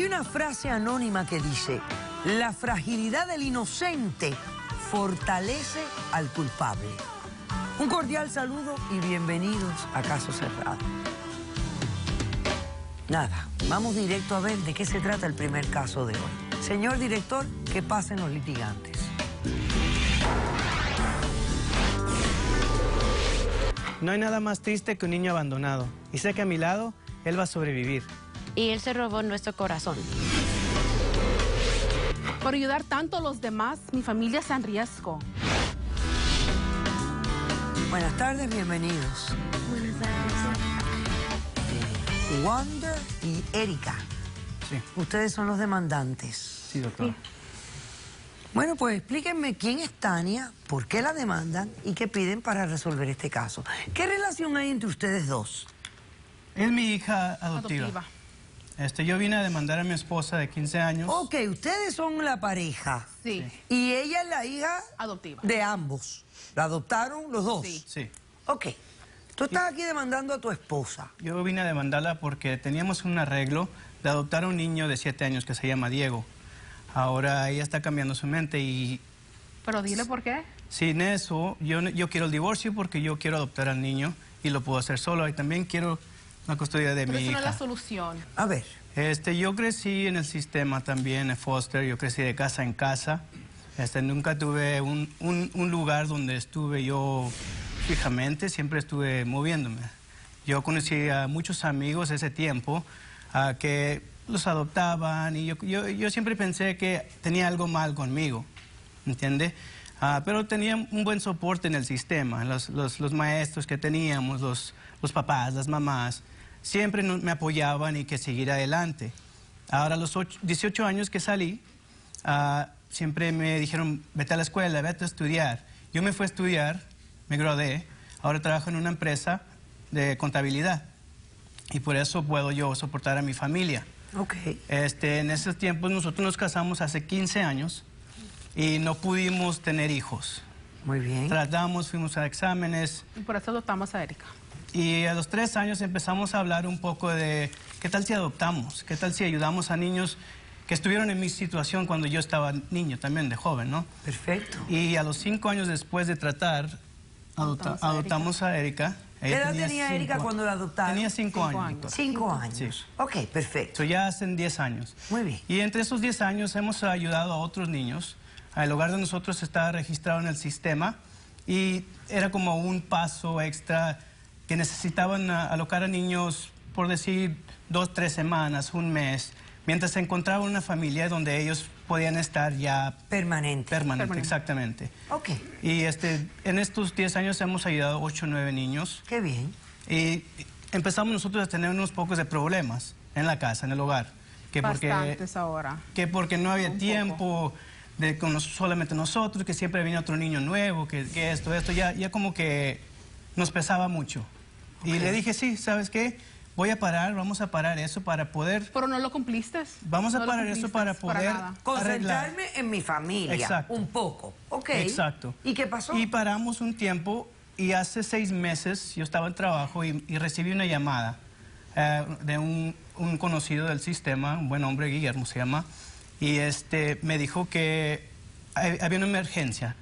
una frase anónima que dice: la fragilidad del inocente fortalece al culpable. Un cordial saludo y bienvenidos a Caso Cerrado. Nada, vamos directo a ver de qué se trata el primer caso de hoy. Señor director, que pasen los litigantes. No hay nada más triste que un niño abandonado. Y sé que a mi lado, él va a sobrevivir. Y él se robó nuestro corazón. Por ayudar tanto a los demás, mi familia está en riesgo. Buenas tardes, bienvenidos. Buenas tardes. Wanda y Erika. Sí. Ustedes son los demandantes. Sí, doctor. Sí. Bueno, pues explíquenme quién es Tania, por qué la demandan y qué piden para resolver este caso. ¿Qué relación hay entre ustedes dos? Es mi hija adoptiva. Yo vine a demandar a mi esposa de 15 años. Ok, ustedes son la pareja. Sí. Y ella es la hija Adoptiva. de ambos. ¿La adoptaron los dos? Sí. Sí. Ok. Tú estás aquí demandando a tu esposa. Yo vine a demandarla porque teníamos un arreglo de adoptar a un niño de 7 años que se llama Diego. Ahora ella está cambiando su mente y Pero dile por qué. sin eso, yo quiero el divorcio porque yo quiero adoptar al niño y lo puedo hacer solo. Y también quiero la custodia de Pero mi eso no es la hija. solución. A ver. Yo crecí en el sistema también, en foster, yo crecí de casa en casa. Nunca tuve un lugar donde estuve yo fijamente, siempre estuve moviéndome. Yo conocí a muchos amigos ese tiempo que los adoptaban y yo siempre pensé que tenía algo mal conmigo, ¿entiende? Pero tenía un buen soporte en el sistema, los maestros que teníamos, los papás, las mamás, siempre me apoyaban y que seguir adelante. Ahora a los 18 años que salí, siempre me dijeron, vete a la escuela, vete a estudiar. Yo me fui a estudiar, me gradué, ahora trabajo en una empresa de contabilidad y por eso puedo yo soportar a mi familia. Ok. En esos tiempos nosotros nos casamos hace 15 años y no pudimos tener hijos. Muy bien. Tratamos, fuimos a exámenes. Y por eso adoptamos a Erika. Y a los 3 años empezamos a hablar un poco de qué tal si adoptamos, qué tal si ayudamos a niños que estuvieron en mi situación cuando yo estaba niño también, de joven, ¿no? Perfecto. Y a los 5 años después de tratar, adoptamos a Erika. ¿Qué edad tenía Erika cuando la adoptaron? Tenía 5 años. doctor. 5 años. Sí. Ok, perfecto. Ya hacen 10 años. Muy bien. Y entre esos 10 años hemos ayudado a otros niños. El hogar de nosotros está registrado en el sistema y era como un paso extra que necesitaban alocar a niños, por decir, 2, 3 semanas, un mes, mientras se encontraba una familia donde ellos podían estar ya Permanente. exactamente. Ok. Y en estos 10 años hemos ayudado a 8 o 9 niños. Qué bien. Y empezamos nosotros a tener unos pocos de problemas en la casa, en el hogar. Bastantes ahora. Que porque no había tiempo solamente nosotros, que siempre venía otro niño nuevo, que esto, ya como que nos pesaba mucho. Y le dije, sí, ¿sabes qué? Vamos a parar eso para poder... Pero no lo cumpliste. Vamos a No lo parar eso para cumpliste poder nada. Concentrarme en mi familia. Exacto. Un poco. Ok. Exacto. ¿Y qué pasó? Y paramos un tiempo y hace 6 meses yo estaba en trabajo y recibí una llamada de un conocido del sistema, un buen hombre, Guillermo se llama, y me dijo que había una emergencia.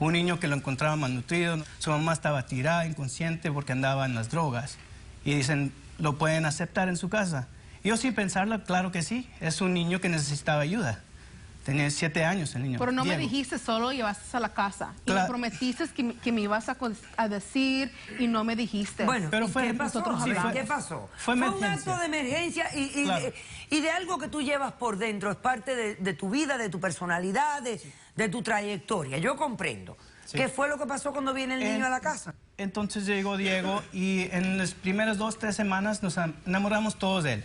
Un niño que lo encontraba malnutrido, su mamá estaba tirada, inconsciente porque andaba en las drogas. Y dicen, ¿lo pueden aceptar en su casa? Y yo sin pensarlo, claro que sí, es un niño que necesitaba ayuda. Tenía 7 años el niño. Pero no Diego. me dijiste, solo llevaste a la casa. Y me Claro. prometiste que me ibas a decir y no me dijiste. Bueno, Pero ¿y fue- ¿qué pasó? nosotros Sí, hablamos. ¿qué pasó? Fue un emergencia. acto de emergencia Claro. y de algo que tú llevas por dentro, es parte de tu vida, de tu personalidad, de tu trayectoria. Yo comprendo. Sí. ¿Qué fue lo que pasó cuando viene el niño a la casa? Entonces llegó Diego y en las primeras 2 o 3 semanas nos enamoramos todos de él.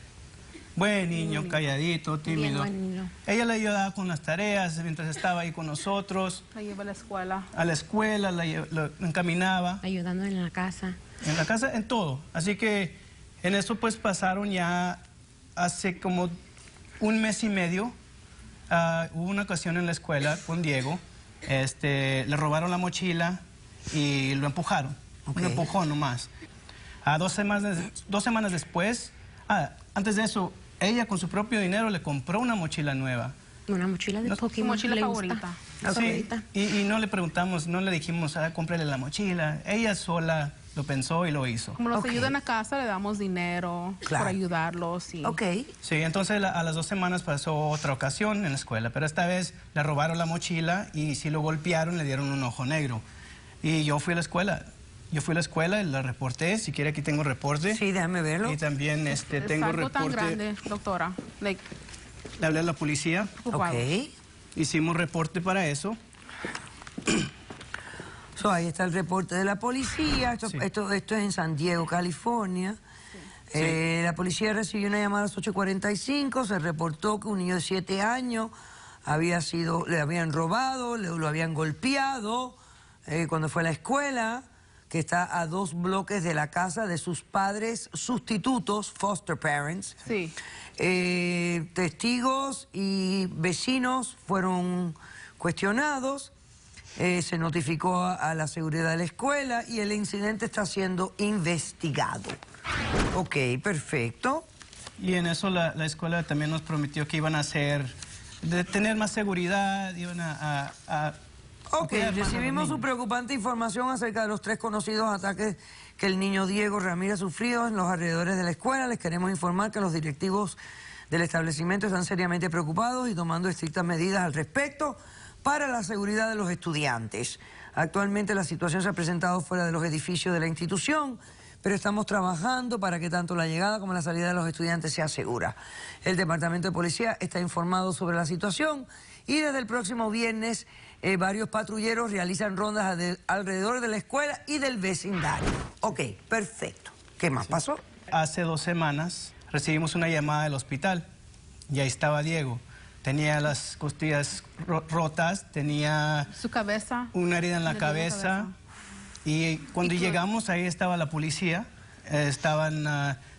Buen niño, calladito, tímido. buen niño. Ella le ayudaba con las tareas mientras estaba ahí con nosotros. La llevo a la escuela. A la escuela, lo encaminaba. Ayudando en la casa. En la casa, en todo. Así que en eso pues pasaron ya hace como 1 mes y medio. Hubo una ocasión en la escuela con Diego. Le robaron la mochila y lo empujaron. Ok. Un empujón nomás. 2 semanas después, antes de eso, ella con su propio dinero le compró una mochila nueva. Una mochila de No, Pokémon. mochila le favorita. gusta. Sí, y no le preguntamos, no le dijimos, cómprale la mochila. Ella sola lo pensó y lo hizo. Como nos Ok. ayudan a casa, le damos dinero Claro. por ayudarlos. Y... Ok. Sí, entonces a las 2 semanas pasó otra ocasión en la escuela, pero esta vez le robaron la mochila y sí lo golpearon, le dieron un ojo negro. Y yo fui a la escuela. Yo fui a la escuela y la reporté. Si quiere, aquí tengo reporte. Sí, déjame verlo. Y también es tengo algo tan reporte. grande, doctora. Like, Le hablé a la policía. ocupado. Ok. Hicimos reporte para eso. So, ahí está el reporte de la policía. Esto, Sí. esto es en San Diego, California. La policía recibió una llamada a las 8:45. Se reportó que un niño de 7 años le habían robado, lo habían golpeado cuando fue a la escuela, que está a 2 bloques de la casa de sus padres sustitutos, foster parents. Sí. Testigos y vecinos fueron cuestionados. Se notificó a la seguridad de la escuela y el incidente está siendo investigado. Ok, perfecto. Y en eso la escuela también nos prometió que iban a tener más seguridad, iban a Ok, cuidar más a los recibimos su niños. preocupante información acerca de los 3 conocidos ataques que el niño Diego Ramírez sufrió en los alrededores de la escuela. Les queremos informar que los directivos del establecimiento están seriamente preocupados y tomando estrictas medidas al respecto para la seguridad de los estudiantes. Actualmente la situación se ha presentado fuera de los edificios de la institución, pero estamos trabajando para que tanto la llegada como la salida de los estudiantes sea segura. El Departamento de Policía está informado sobre la situación y desde el próximo viernes varios patrulleros realizan rondas alrededor de la escuela y del vecindario. Ok, perfecto. ¿Qué más pasó? Hace 2 semanas recibimos una llamada del hospital y ahí estaba Diego. Tenía las costillas rotas, tenía Su cabeza. una herida en la Le dio cabeza. Y cuando ¿Y tú? llegamos, ahí estaba la policía, estaban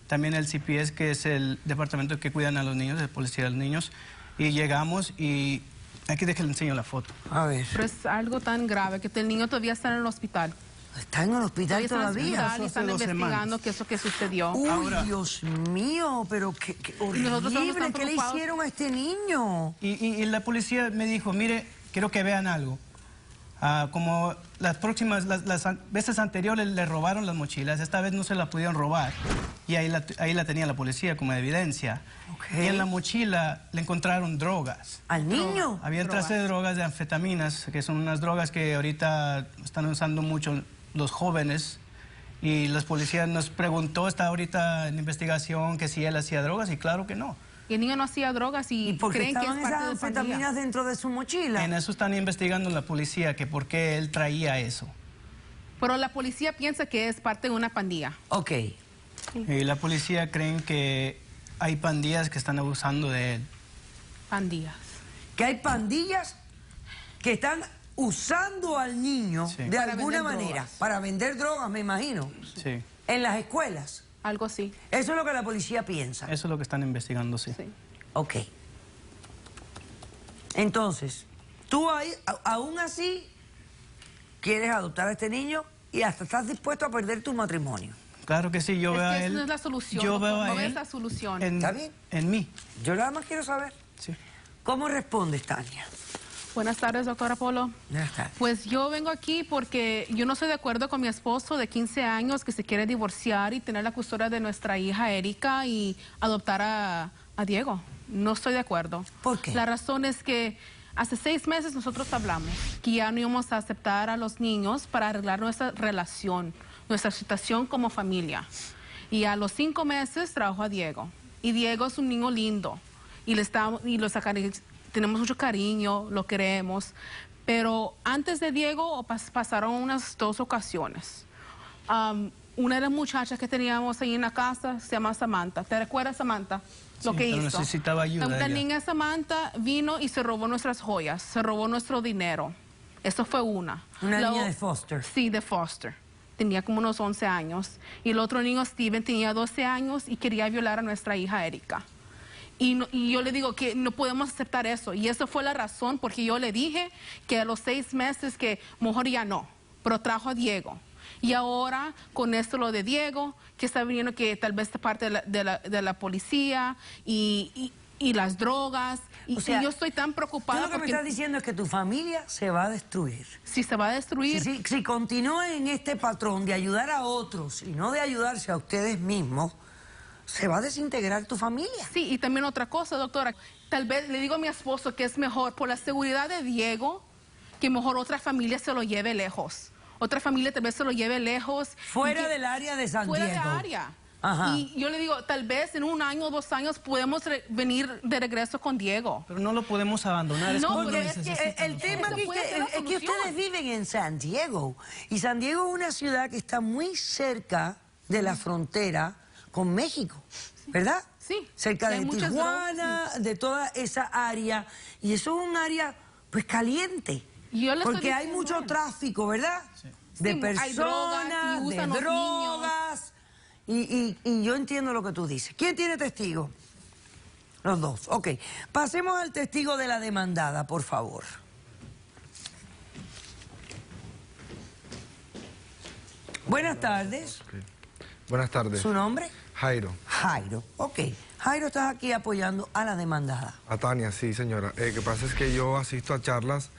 también el CPS, que es el departamento que cuidan a los niños, el policía de los niños. Y llegamos y aquí le enseño la foto. A ver, Pero es algo tan grave que el niño todavía está en el hospital. ¿está en el hospital Está en el todavía? hospital y Hace están 2 investigando semanas. qué es lo que sucedió. Uy, Ahora- Dios mío, pero qué nosotros estamos horrible. tan ¿Qué le preocupados. hicieron a este niño? Y la policía me dijo, mire, quiero que vean algo. Como las veces anteriores le robaron las mochilas, esta vez no se la pudieron robar. Y ahí la tenía la policía como evidencia. Ok. Y en la mochila le encontraron drogas. ¿Al niño? Había trace de drogas de anfetaminas, que son unas drogas que ahorita están usando mucho los jóvenes. Y la policía nos preguntó, está ahorita en investigación, que si él hacía drogas, y claro que no. Y el niño no hacía drogas ¿Y y por qué creen que es estaban esas parte de pandilla. anfetaminas dentro de su mochila? En eso están investigando la policía, que por qué él traía eso. Pero la policía piensa que es parte de una pandilla. Ok. Y la policía creen que hay pandillas que están abusando de él. Pandillas. Que hay pandillas que están usando al niño Sí. de Para alguna vender manera drogas. para vender drogas, me imagino, Sí, en las escuelas. Algo así. Eso es lo que la policía piensa. eso es lo que están investigando, sí. Sí. Ok. Entonces, tú ahí, aún así quieres adoptar a este niño y hasta estás dispuesto a perder tu matrimonio. Claro que sí, yo Es veo que a esa él. no es la solución. Yo doctor, veo a no él es la solución. ¿Está bien? en mí. Yo nada más quiero saber Sí. cómo respondes, Tania. Buenas tardes, doctora Polo. Buenas tardes. Pues yo vengo aquí porque yo no estoy de acuerdo con mi esposo de 15 años que se quiere divorciar y tener la custodia de nuestra hija Erika y adoptar a Diego. No estoy de acuerdo. ¿Por qué? La razón es que hace 6 meses nosotros hablamos que ya no íbamos a aceptar a los niños para arreglar nuestra relación, nuestra situación como familia. Y a los 5 meses trajo a Diego. Y Diego es un niño lindo y tenemos mucho cariño, lo queremos. Pero antes de Diego pasaron unas 2 ocasiones. Una de las muchachas que teníamos ahí en la casa se llama Samantha. ¿Te recuerdas, Samantha? Lo Sí, que pero hizo. necesitaba ayuda La ella. niña Samantha vino y se robó nuestras joyas, se robó nuestro dinero. Eso fue una. Una La niña o- de foster. Sí, de foster. Tenía como unos 11 años. Y el otro niño, Steven, tenía 12 años y quería violar a nuestra hija Erika. Y yo le digo que no podemos aceptar eso. Y esa fue la razón porque yo le dije que a los 6 meses que mejor ya no. Pero trajo a Diego. Y ahora, con esto lo de Diego, que está viniendo que tal vez es parte de la policía y las drogas. O sea, y yo estoy tan preocupada. Tú lo que me estás diciendo es que tu familia se va a destruir. Si se va a destruir. Si continúan en este patrón de ayudar a otros y no de ayudarse a ustedes mismos, se va a desintegrar tu familia. Sí, y también otra cosa, doctora. Tal vez le digo a mi esposo que es mejor, por la seguridad de Diego, que mejor otra familia se lo lleve lejos. Otra familia tal vez se lo lleve lejos. Fuera del área de San Diego. Fuera de área. Ajá. Y yo le digo, tal vez en 1 año o 2 años podemos venir de regreso con Diego. Pero no lo podemos abandonar. No, como porque lo es que necesitamos. El tema Eso aquí puede ser la es que solución. ustedes viven en San Diego. Y San Diego es una ciudad que está muy cerca de la frontera con México, ¿verdad? Sí. Cerca Hay de muchas Tijuana, drogas, de toda esa área. Y eso es un área, pues, caliente. Yo le estoy Porque hay diciendo mucho a él. tráfico, ¿verdad? De Sí, hay drogas, personas, y usan de los niños. drogas. Y yo entiendo lo que tú dices. ¿Quién tiene testigo? Los dos. Ok. Pasemos al testigo de la demandada, por favor. Buenas tardes. Ok. Buenas tardes. ¿Su nombre? Jairo. Jairo. Ok. Jairo, estás aquí apoyando a la demandada. A Tania, sí, señora. Lo que pasa es que yo asisto a charlas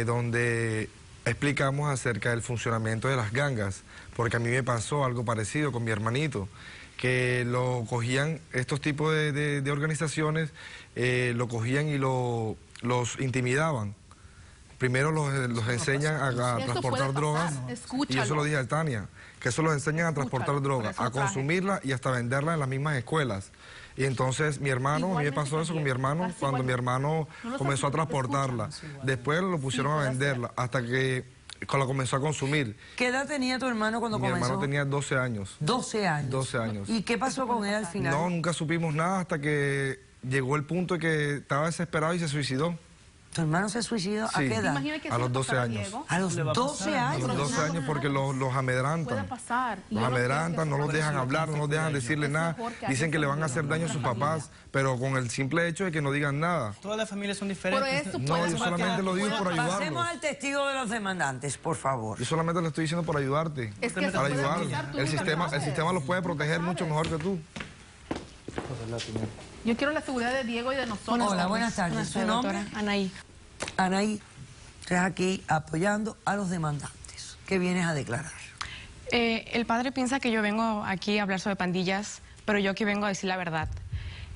donde explicamos acerca del funcionamiento de las gangas, porque a mí me pasó algo parecido con mi hermanito, que lo cogían, estos tipos de organizaciones, lo cogían y los intimidaban. Primero los enseñan a transportar puede pasar, drogas, y escúchalo. eso lo dije a Tania, que eso los enseñan a transportar Escúchalo, drogas, por a eso traje. consumirla y hasta venderla en las mismas escuelas. Y entonces mi hermano, a mí me Igualmente pasó eso con mi hermano, así cuando mi hermano No los comenzó a escuchan, transportarla. Después lo pusieron a puede venderla, hasta que la comenzó a consumir. ¿Qué edad tenía tu hermano cuando Mi comenzó? hermano tenía 12 años. 12 años. 12 años. ¿Y qué pasó con él al final? No, nunca supimos nada hasta que llegó el punto de que estaba desesperado y se suicidó. ¿Tu hermano se suicidó? ¿A Sí. qué edad? Imagina que A eso los le 12 pasara a años. Diego. A los Le va a 12 pasar. A años. los 12 años porque los Puede amedrantan. pasar. Y Los yo no quiero amedrantan, que no eso los dejan pase. hablar, no los dejan decirle Es nada. mejor que Dicen haya que le van a hacer daño a sus papás, pero con el simple hecho de que no digan nada. Todas las familias son diferentes. Pero esto No, puede yo pasar. solamente lo digo por Pasemos ayudarlos. al testigo de los demandantes, por favor. Yo solamente le estoy diciendo por ayudarte. Es que eso Para puede ayudarlos. pasar, tú El nunca sistema sabes. los puede proteger mucho mejor que tú. Yo quiero la seguridad de Diego y de nosotros. Hola, buenas tardes. ¿Su nombre? Doctora Anaí. Anaí, estás aquí apoyando a los demandantes. ¿Qué vienes a declarar? El padre piensa que yo vengo aquí a hablar sobre pandillas, pero yo aquí vengo a decir la verdad.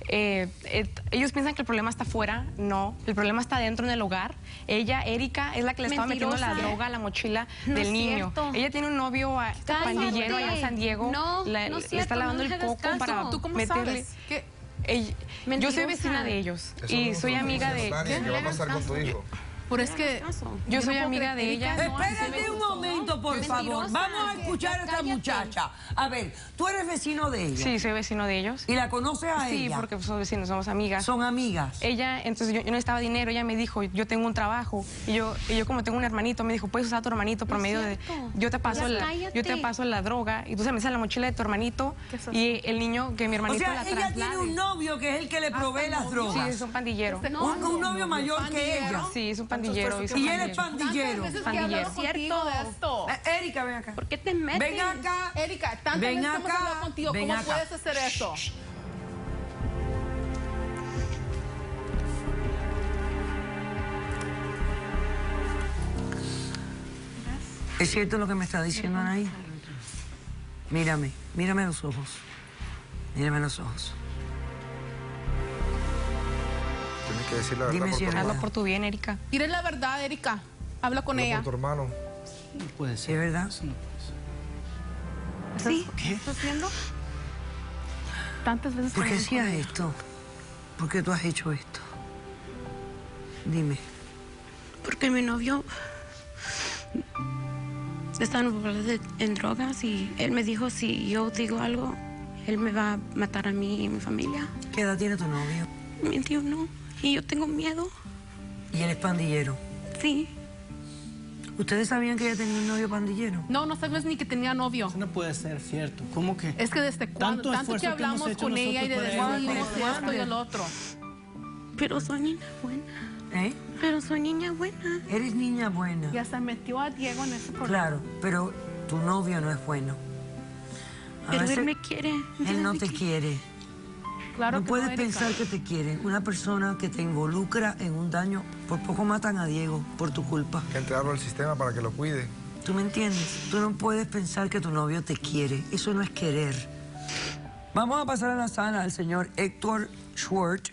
Ellos piensan que el problema está afuera, no, el problema está dentro en el hogar. Ella, Erika, es la que le estaba metiendo la Mentirosa. droga a la mochila No del es niño. cierto. Ella tiene un novio Cállate. pandillero allá en San Diego. No, no es le cierto, está lavando no le el hagas coco caso. para ¿Tú cómo meterle. sabes? ¿Qué? Yo soy Mentirosa. vecina de ellos Eso y no soy lo amiga de. Tania, ¿qué va a pasar con tu hijo? Pero es que... Yo soy no puedo amiga creer, de ella. Erika, no, Espérate un momento, por favor. Vamos a escuchar a esta cállate. muchacha. A ver, tú eres vecino de ella. Sí, soy vecino de ellos. ¿Y la conoces a Sí, ella? porque somos vecinos, somos amigas. Son amigas. Ella, entonces yo necesitaba dinero, ella me dijo, yo tengo un trabajo, y yo como tengo un hermanito, me dijo, puedes usar a tu hermanito por No es medio de, cierto. yo te paso Ya yo te cállate. paso la droga, y entonces me sale la mochila de tu hermanito, ¿Qué es eso? y el niño que mi O hermanito sea, la ella traslade. tiene un novio que es el que le provee las Sí, drogas. es un pandillero. Un novio mayor que ella. Sí, es un pandillero. Y él es pandillero. Tantas veces que he Pandillero. hablado contigo de esto. Erika, ven acá. ¿Por qué te metes? Ven acá. Erika, tantas Ven veces que hemos acá, hablado contigo, ven ¿cómo acá. puedes hacer eso? ¿Es cierto lo que me está diciendo Anaí? Mírame a los ojos. Mírame a los ojos. Tienes que decir la verdad Dime por si tu es hermano. Hazlo por tu bien, Erika. Dile la verdad, Erika. Habla con Hazlo ella. por tu hermano. No puede ¿Sí ser. es verdad? Eso no puede ser. Sí. ¿Qué? ¿Estás viendo? Tantas veces ¿Por que qué hemos hacías con ella. esto? ¿Por qué tú has hecho esto? Dime. Porque mi novio está en drogas y él me dijo si yo digo algo, él me va a matar a mí y a mi familia. ¿Qué edad tiene tu novio? 21. Y yo tengo miedo. Y él es pandillero. Sí. ¿Ustedes sabían que ella tenía un novio pandillero? No, no sabes ni que tenía novio. Eso no puede ser cierto. ¿Cómo que? Es que desde cuándo, tanto esfuerzo que hablamos hemos hecho con ella y de nosotros para decimos ayudar. esto y el otro. Pero soy niña buena. ¿Eh? Pero soy niña buena. Eres niña buena. Y hasta metió a Diego en ese problema. Claro, pero Tu novio no es bueno. A Pero veces él me quiere. él no te quiere. Claro No que puedes Erika. pensar que te quiere. Una persona que te involucra en un daño, por poco matan a Diego por tu culpa. Que entregarlo al sistema para que lo cuide. ¿Tú me entiendes? Tú no puedes pensar que tu novio te quiere. Eso no es querer. Vamos a pasar a la sala al señor Héctor Schwartz,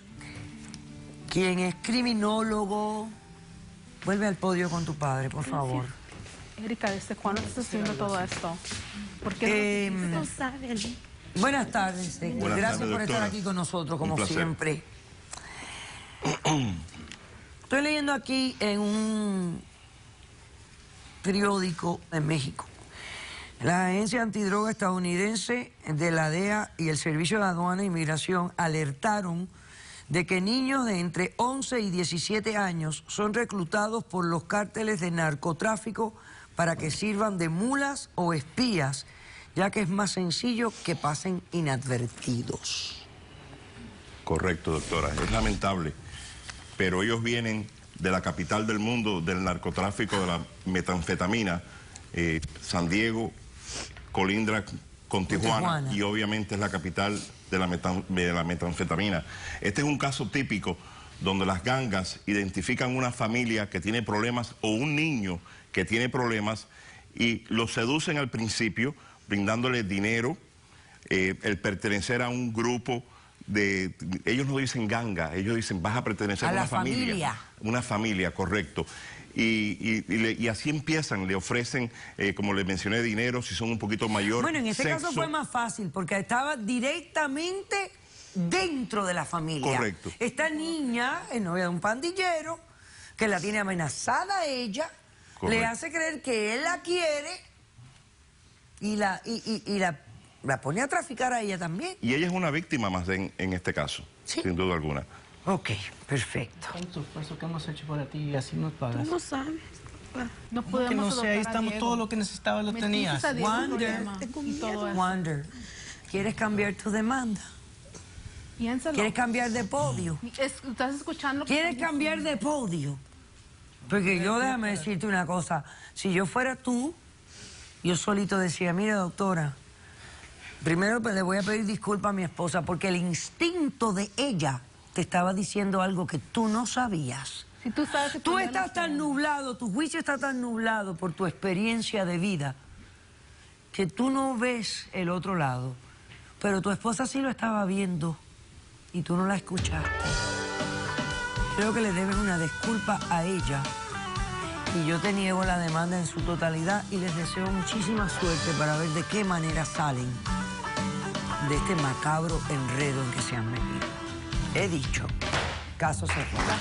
quien es criminólogo. Vuelve al podio con tu padre, por favor. Erika, ¿desde cuándo estás haciendo todo esto? ¿Por qué No saben. Buenas tardes, Héctor. Buenas Gracias tardes, por estar doctora. aquí con nosotros, Un como placer. siempre. Estoy leyendo aquí en un periódico en México. La agencia antidroga estadounidense de la DEA y el Servicio de Aduana e Inmigración alertaron de que niños de entre 11 y 17 años son reclutados por los cárteles de narcotráfico para que sirvan de mulas o espías, ya que es más sencillo que pasen inadvertidos. Correcto, doctora. Es lamentable, pero ellos vienen de la capital del mundo del narcotráfico de la metanfetamina. San Diego colindra con Tijuana y obviamente es la capital de la metanfetamina. Este es un caso típico donde las gangas identifican una familia que tiene problemas o un niño que tiene problemas y lo seducen al principio brindándole dinero, el pertenecer a un grupo de... Ellos no dicen ganga, ellos dicen vas a pertenecer a una familia. Una familia, correcto. Y así empiezan, le ofrecen, como les mencioné, dinero, si son un poquito mayor. Bueno, en este sexo. caso fue más fácil porque estaba directamente dentro de la familia. Correcto. Esta niña es novia de un pandillero que la tiene amenazada a ella, Correcto. le hace creer que él la quiere y la pone a traficar a ella también. Y ella es una víctima más en este caso, Sí. sin duda alguna. Ok, perfecto. Tanto esfuerzo que hemos hecho por ti y así nos pagas. Tú no sabes. No Que podemos no sé, ahí adoptar a estamos, Diego. todo lo que necesitaba lo Metiste tenías. a Diego en Wonder. problema y todo eso. Wonder, ¿quieres cambiar tu demanda? Piénsalo. ¿Quieres cambiar de podio? ¿Estás escuchando? lo que ¿Quieres estamos cambiar de podio? Porque yo, déjame decirte una cosa, si yo fuera tú, yo solito decía, mire doctora, primero pues, le voy a pedir disculpas a mi esposa porque el instinto de ella te estaba diciendo algo que tú no sabías. Si tú sabes que Tú no estás lo tan quieres. nublado, tu juicio está tan nublado por tu experiencia de vida que tú no ves el otro lado, pero tu esposa sí lo estaba viendo y tú no la escuchaste. Creo que le debes una disculpa a ella y yo te niego la demanda en su totalidad y les deseo muchísima suerte para ver de qué manera salen de este macabro enredo en que se han metido. He dicho, caso cerrado.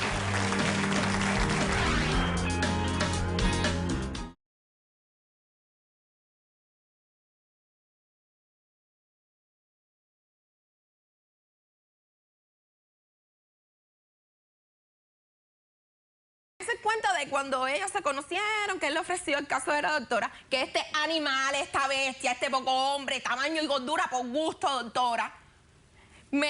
Se cuenta de cuando ellos se conocieron, que él le ofreció, el caso de la doctora, que este animal, esta bestia, este poco hombre, tamaño y gordura por gusto, doctora, me